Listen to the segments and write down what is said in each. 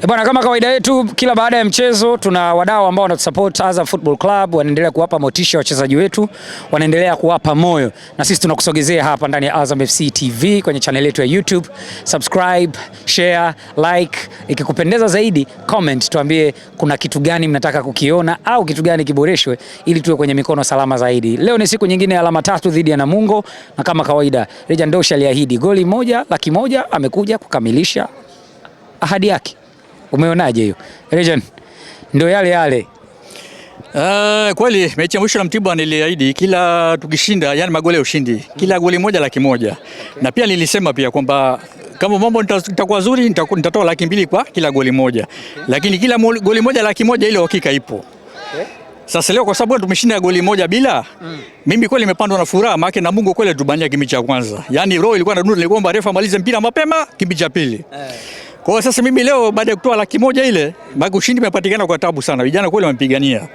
Bwana, kama kawaida yetu kila baada ya mchezo tuna wadau ambao wanatusupport Azam Football Club, wanaendelea kuwapa motisha wachezaji wetu, wanaendelea kuwapa moyo, na sisi tunakusogezea hapa ndani ya Azam FC TV kwenye channel yetu ya YouTube. Subscribe, share, like, ikikupendeza zaidi comment, tuambie kuna kitu gani mnataka kukiona au kitu gani kiboreshwe ili tuwe kwenye mikono salama zaidi. Leo ni siku nyingine ya alama tatu dhidi ya Namungo, na kama kawaida Reja Ndosha aliahidi goli moja, laki moja, amekuja kukamilisha ahadi yake. Umeonaje hiyo? Legend ndio yale. Kweli mechi ya mwisho na Mtibwa niliahidi kila tukishinda, yani magoli ya ushindi, kila goli moja laki moja. Okay. Na pia nilisema pia kwamba kama mambo nitakuwa zuri nitatoa laki mbili kwa kila goli moja. Okay. Lakini kila goli moja laki moja ile hakika ipo. Okay. Sasa leo kwa sababu tumeshinda goli moja bila, mimi kweli nimepandwa na furaha, maana Namungo kweli tubania kipindi cha kwanza. Yani roho ilikuwa na dundu, niliomba refa amalize mpira mapema kipindi cha pili. Kwa hiyo sasa mimi leo baada ya kutoa laki moja ile, maana ushindi umepatikana kwa tabu sana. Vijana kweli wamepigania.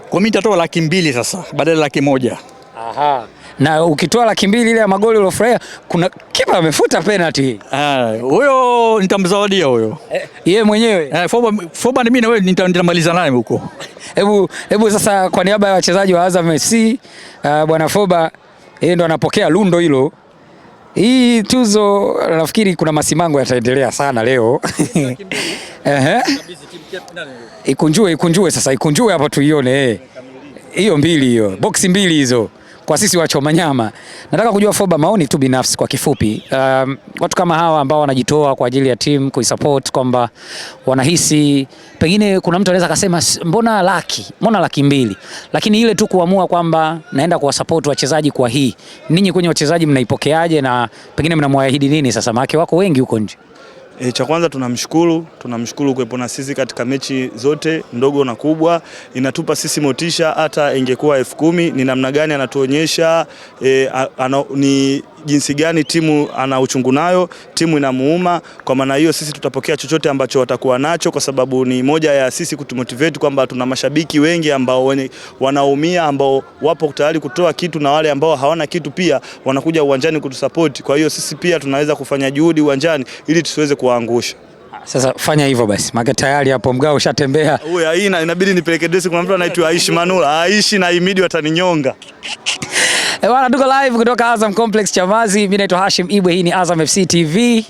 Kwa mimi nitatoa laki mbili sasa badala ya laki moja. Aha. Na ukitoa laki mbili ile ya magoli uliofurahia, kuna kipa amefuta penalty. Huyo nitamzawadia huyo. Yeye mwenyewe. Foba ni mimi na wewe nitamaliza naye huko. Hebu sasa kwa niaba ya wachezaji wa Azam FC, bwana Foba yeye ndo anapokea lundo hilo. Hii tuzo nafikiri kuna masimango yataendelea sana leo. Ikunjue sasa, ikunjue hapa tuione. Hiyo mbili hiyo, boksi mbili hizo kwa sisi wachoma nyama. Nataka kujua Foba, maoni tu binafsi kwa kifupi. Watu kama hawa ambao wanajitoa kwa ajili ya timu kuisupport, kwamba wanahisi pengine kuna mtu anaweza kusema mbona laki mbili, lakini ile tu kuamua kwamba naenda kuwasupport wachezaji kwa hii. Ninyi kwenye wachezaji mnaipokeaje na pengine mnamwaahidi nini sasa, maana wako wengi huko nje? Cha kwanza tunamshukuru kuwepo na sisi katika mechi zote ndogo na kubwa. Inatupa sisi motisha, hata ingekuwa 10,000 ni namna gani anatuonyesha ni jinsi gani timu ana uchungu nayo, timu inamuuma. Kwa maana hiyo sisi tutapokea chochote ambacho watakuwa nacho, kwa sababu ni moja ya sisi kutumotivate kwamba tuna mashabiki wengi ambao wanaumia, ambao wapo tayari kutoa kitu, na wale ambao hawana kitu pia wanakuja uwanjani kutusupport. Kwa hiyo sisi pia tunaweza kufanya juhudi uwanjani ili tusiweze kuangusha. Sasa fanya hivyo basi, maana tayari hapo mgao ushatembea. Huyu inabidi nipeleke dress, kuna mtu anaitwa Aishi Manula. Aishi na Imidi wataninyonga. Bwana, tuko live kutoka Azam Complex Chamazi. Mimi naitwa Hashim Ibwe, hii ni Azam FC TV.